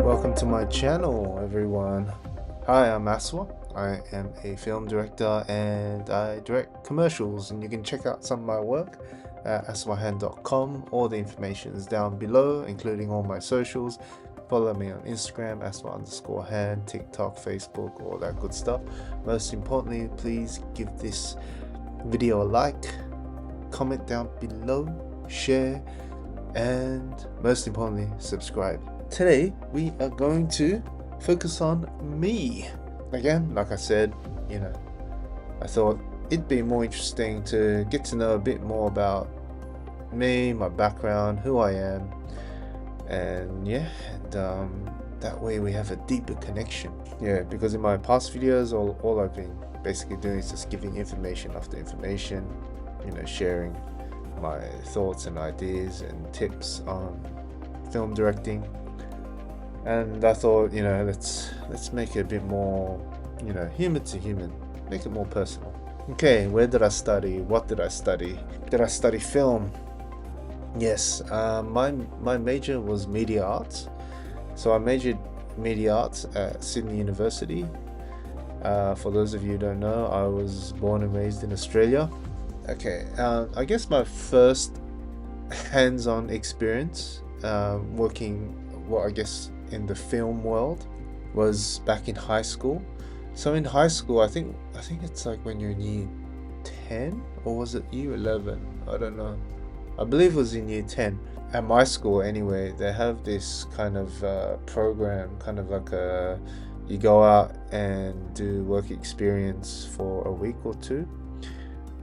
Welcome to my channel, everyone. Hi, I'm Aswa. I am a film director and I direct commercials, and you can check out some of my work at aswahan.com. All the information is down below, including all my socials. Follow me on Instagram, aswa_han, TikTok, Facebook, all that good stuff. Most importantly, please give this video a like, comment down below, share, and most importantly, subscribe. Today we are going to focus on me. Again, like I said, I thought it'd be more interesting to get to know a bit more about me, my background, who I am, and that way we have a deeper connection. Because in my past videos, all I've been basically doing is just giving information after information, sharing my thoughts and ideas and tips on film directing. And I thought, let's make it a bit more, human to human, make it more personal. Okay, where did I study? What did I study? Did I study film? Yes, my major was media arts. So I majored media arts at Sydney University. For those of you who don't know, I was born and raised in Australia. Okay, I guess my first hands-on experience working, in the film world was back in high school. So in high school, I think it's like when you're in year 10, or was it year 11? I don't know. I believe it was in year 10. At my school anyway, they have this kind of program, kind of like you go out and do work experience for a week or two.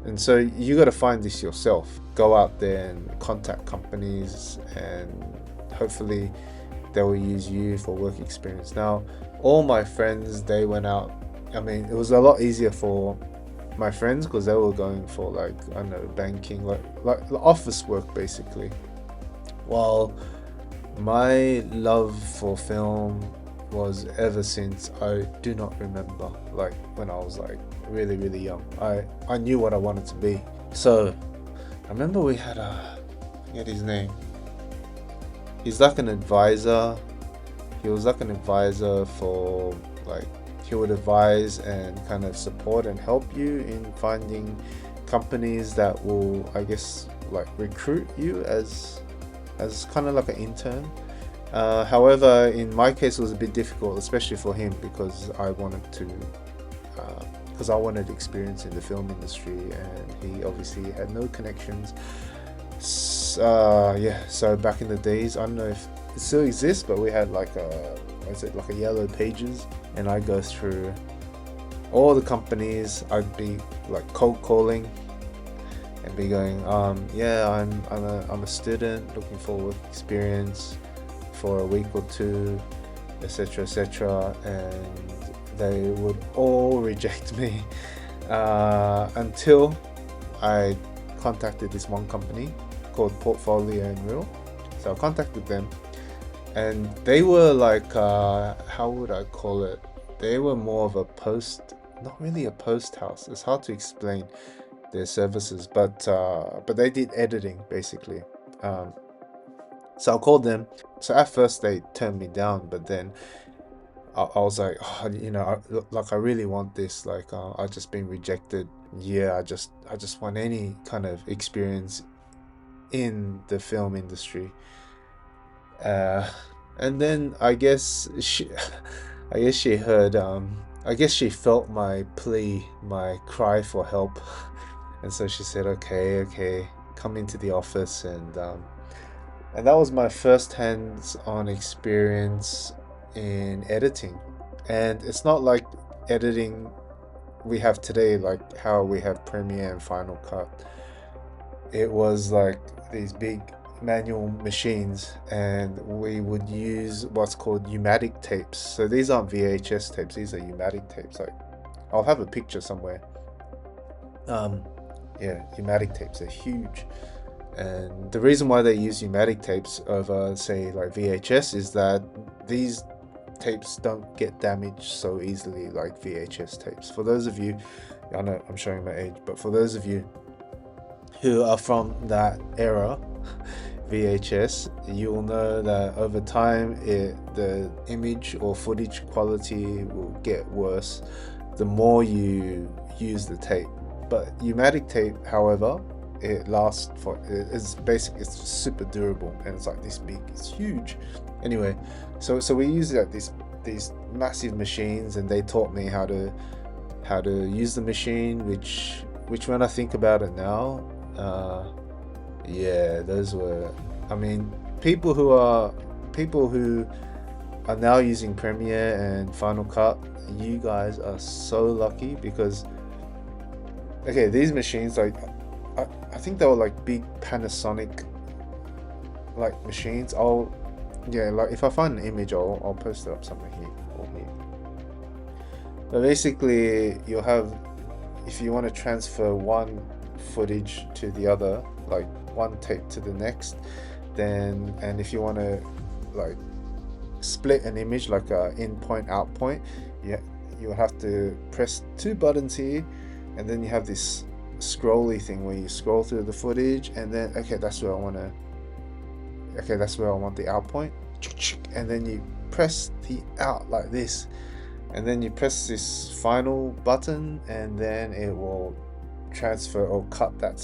And so you got to find this yourself. Go out there and contact companies, and hopefully they will use you for work experience. Now, all my friends, they went out. I mean, it was a lot easier for my friends because they were going for banking, like office work basically. While my love for film was ever since I do not remember, like when I was like really, really young. I knew what I wanted to be. So I remember we had I forget his name. He's like an advisor. He was like an advisor for he would advise and kind of support and help you in finding companies that will, recruit you as kind of like an intern. However, in my case, it was a bit difficult, especially for him, because I wanted experience in the film industry, and he obviously had no connections. So back in the days, I don't know if it still exists, but we had like a yellow pages, and I go through all the companies. I'd be like cold calling and be going, I'm a student looking for work experience for a week or two, etc., and they would all reject me until I contacted this one company called Portfolio and Reel. So I contacted them, and they were like, how would I call it? They were more of not really a post house. It's hard to explain their services, but they did editing basically. So I called them. So at first they turned me down, but then I was like, I really want this. I've just been rejected. I just want any kind of experience in the film industry. And then I guess she heard. I guess she felt my plea, my cry for help, and so she said, "Okay, come into the office." And that was my first hands-on experience in editing. And it's not like editing we have today, like how we have Premiere and Final Cut. It was like these big manual machines, and we would use what's called pneumatic tapes. So these aren't VHS tapes, these are pneumatic tapes. Like, I'll have a picture somewhere. Pneumatic tapes are huge, and the reason why they use pneumatic tapes over, say, like VHS is that these tapes don't get damaged so easily like VHS tapes. For those of you, I know I'm showing my age, but for those of you who are from that era, VHS, you'll know that over time the image or footage quality will get worse the more you use the tape. But pneumatic tape, however, it lasts for it's basic, it's super durable, and it's like this big, it's huge. Anyway, so we use like these massive machines, and they taught me how to use the machine, which when I think about it now, yeah, those were, I mean, people who are now using Premiere and Final Cut, you guys are so lucky because okay, these machines, like I think they were like big Panasonic like machines. Yeah, like if I find an image, I'll post it up somewhere here or here. But basically, you'll have, if you want to transfer one footage to the other, like one tape to the next, then, and if you want to like split an image like a in point out point, yeah, you'll have to press two buttons here, and then you have this scrolly thing where you scroll through the footage, and then okay, that's where I want the out point, and then you press the out like this, and then you press this final button, and then it will transfer or cut that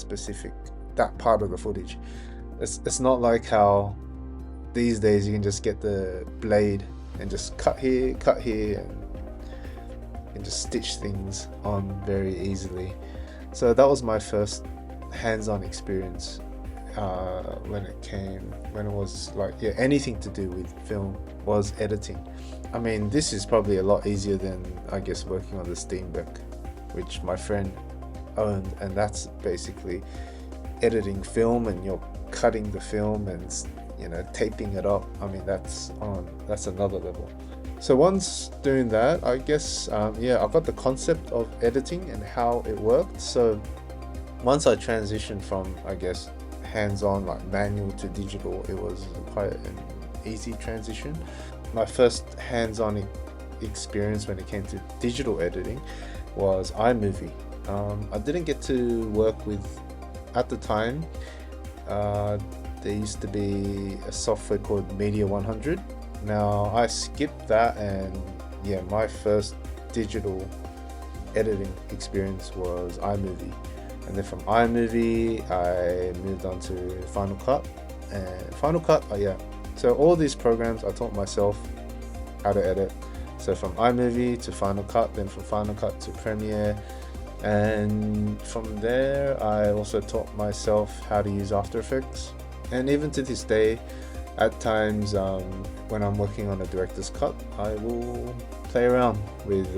part of the footage. It's not like how these days you can just get the blade and just cut here, and just stitch things on very easily. So that was my first hands-on experience when it was like, yeah, anything to do with film was editing. I mean, this is probably a lot easier than, I guess, working on the Steam Deck, which my friend owned, and that's basically editing film, and you're cutting the film and, you know, taping it up. I mean, that's another level. So once doing that, I guess, yeah, I got the concept of editing and how it worked. So once I transitioned from, I guess, hands-on, like manual to digital, it was quite an easy transition. My first hands-on experience when it came to digital editing was iMovie. I didn't get to work with, at the time, there used to be a software called Media 100. Now I skipped that, and yeah, my first digital editing experience was iMovie, and then from iMovie I moved on to Final Cut. And Final Cut, oh yeah, so all these programs I taught myself how to edit. So from iMovie to Final Cut, then from Final Cut to Premiere, and from there I also taught myself how to use After Effects. And even to this day, at times when I'm working on a director's cut, I will play around with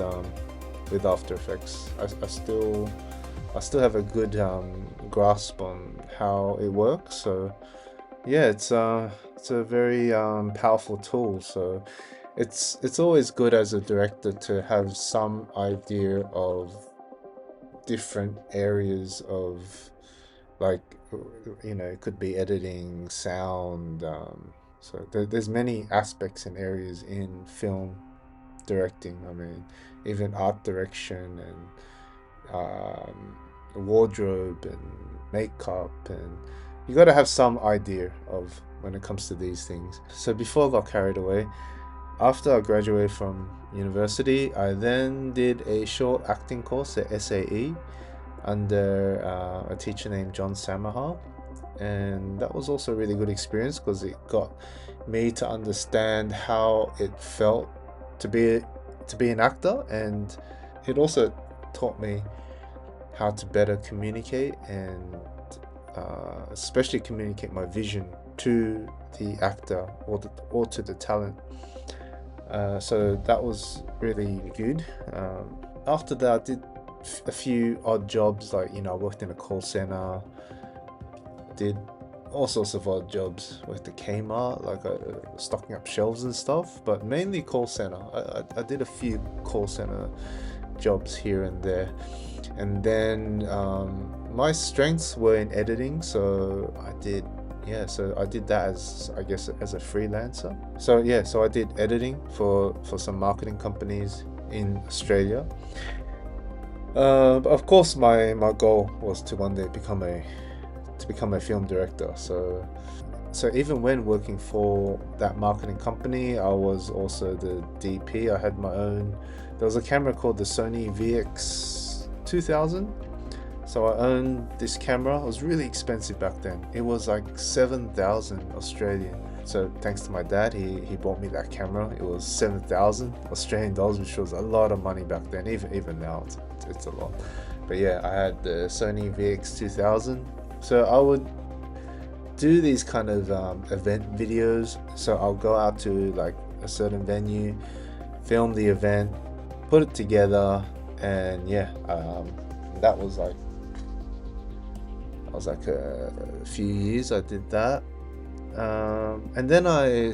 After Effects. I still have a good grasp on how it works. So yeah, it's a very powerful tool. So it's always good as a director to have some idea of different areas of, like, you know, it could be editing, sound, so there's many aspects and areas in film directing. I mean, even art direction and wardrobe and makeup, and you got to have some idea of when it comes to these things. So before I got carried away, after I graduated from university, I then did a short acting course at SAE under a teacher named John Samahar, and that was also a really good experience because it got me to understand how it felt to be an actor, and it also taught me how to better communicate, and especially communicate my vision to the actor or to the talent. So that was really good. After that, I did a few odd jobs, like, you know, I worked in a call center, did all sorts of odd jobs, worked at Kmart, like stocking up shelves and stuff, but mainly call center. I did a few call center jobs here and there, and then my strengths were in editing, so I did that as, I guess, as a freelancer. So I did editing for some marketing companies in Australia. But of course, my goal was to one day to become a film director. So even when working for that marketing company, I was also the DP. I had my own. There was a camera called the Sony VX 2000. So I owned this camera. It was really expensive back then. It was like 7,000 Australian. So thanks to my dad, he bought me that camera. It was 7,000 Australian dollars, which was a lot of money back then. Even now, it's a lot. But yeah, I had the Sony VX 2000. So I would do these kind of event videos. So I'll go out to like a certain venue, film the event, put it together, and yeah, that was like a few years I did that. And then I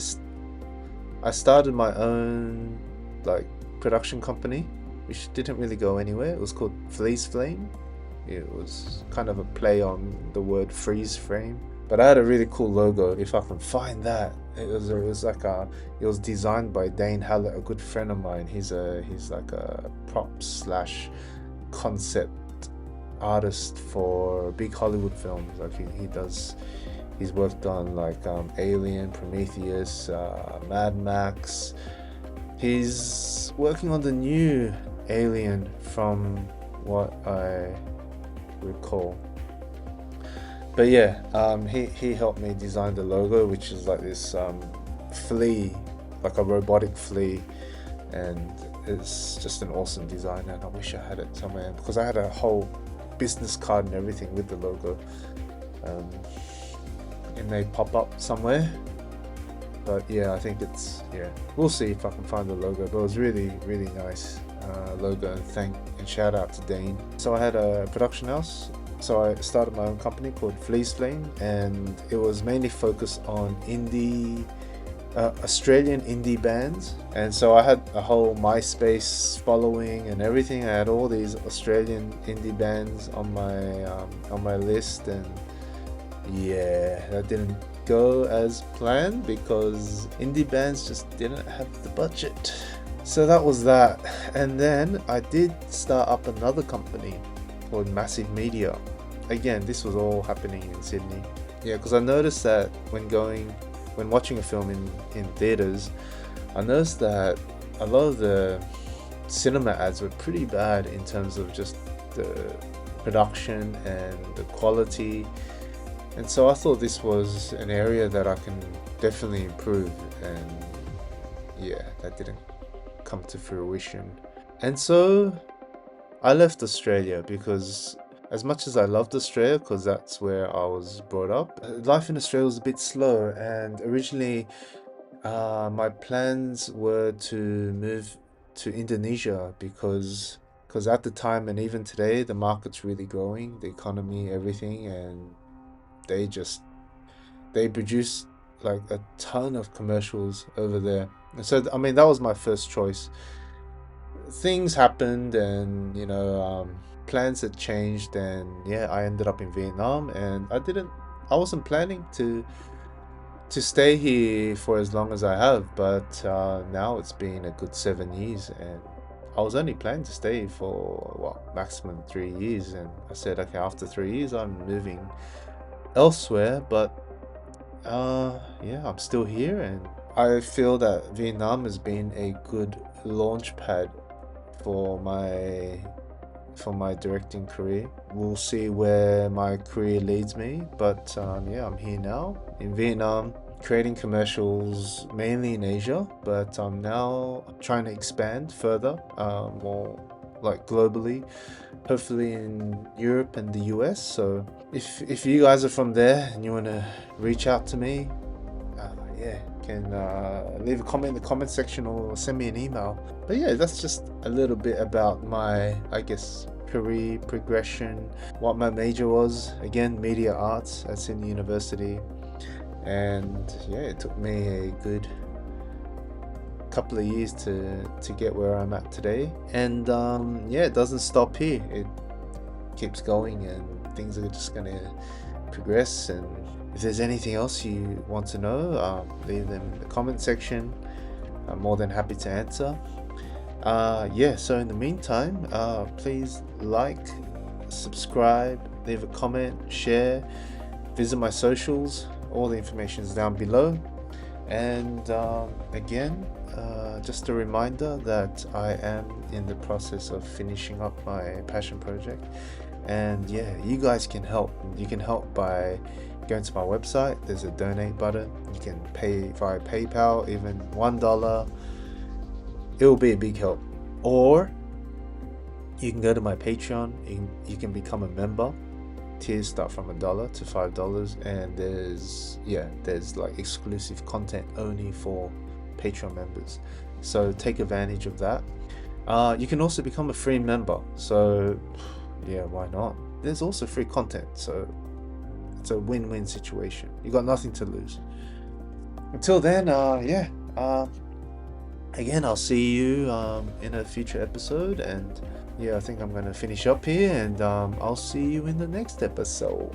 started my own like production company, which didn't really go anywhere. It was called Fleece Flame. It was kind of a play on the word freeze frame, but I had a really cool logo. If I can find that, it was designed by Dane Hallett, a good friend of mine. He's like a prop slash concept artist for big Hollywood films. Like he's worked on like Alien, Prometheus, Mad Max. He's working on the new Alien from what I recall. But yeah, he helped me design the logo, which is like this flea, like a robotic flea, and it's just an awesome design. And I wish I had it somewhere, because I had a whole business card and everything with the logo. It may pop up somewhere, but yeah, I think we'll see if I can find the logo. But it was really nice logo, and shout out to Dane. So I had a production house, so I started my own company called Fleece Flame, and it was mainly focused on Australian indie bands. And so I had a whole MySpace following and everything. I had all these Australian indie bands on my list, and yeah, that didn't go as planned because indie bands just didn't have the budget. So that was that. And then I did start up another company called Massive Media. Again, this was all happening in Sydney. Yeah, because I noticed that when watching a film in theaters, I noticed that a lot of the cinema ads were pretty bad in terms of just the production and the quality. And so I thought this was an area that I can definitely improve, and yeah, that didn't come to fruition. And so I left Australia, because as much as I loved Australia, because that's where I was brought up, life in Australia was a bit slow. And originally my plans were to move to Indonesia, because at the time and even today the market's really growing, the economy, everything, and they produce like a ton of commercials over there. And so I mean, that was my first choice. Things happened, and plans had changed, and yeah, I ended up in Vietnam. And I wasn't planning to stay here for as long as I have, but now it's been a good 7 years, and I was only planning to stay for maximum 3 years. And I said, okay, after 3 years I'm moving elsewhere. But yeah, I'm still here, and I feel that Vietnam has been a good launch pad for my directing career. We'll see where my career leads me, but yeah, I'm here now in Vietnam, creating commercials mainly in Asia, but I'm now trying to expand further, more like globally, hopefully in Europe and the US. So if you guys are from there and you want to reach out to me, yeah, can leave a comment in the comment section or send me an email. But yeah, that's just a little bit about my, I guess, career progression, what my major was. Again, media arts at Sydney University. And yeah, it took me a good couple of years to get where I'm at today. And yeah, it doesn't stop here. It keeps going, and things are just gonna progress. And if there's anything else you want to know, leave them in the comment section. I'm more than happy to answer. Yeah, so in the meantime, please like, subscribe, leave a comment, share, visit my socials. All the information is down below. And again, just a reminder that I am in the process of finishing up my passion project. And yeah, you guys can help. You can help by going to my website. There's a donate button. You can pay via PayPal, even $1. It will be a big help. Or you can go to my Patreon. You can become a member. Tiers start from $1 to $5, and there's like exclusive content only for Patreon members. So take advantage of that. You can also become a free member. So yeah, why not? There's also free content, so it's a win-win situation. You got nothing to lose. Until then, again, I'll see you in a future episode, and yeah, I think I'm gonna finish up here, and I'll see you in the next episode.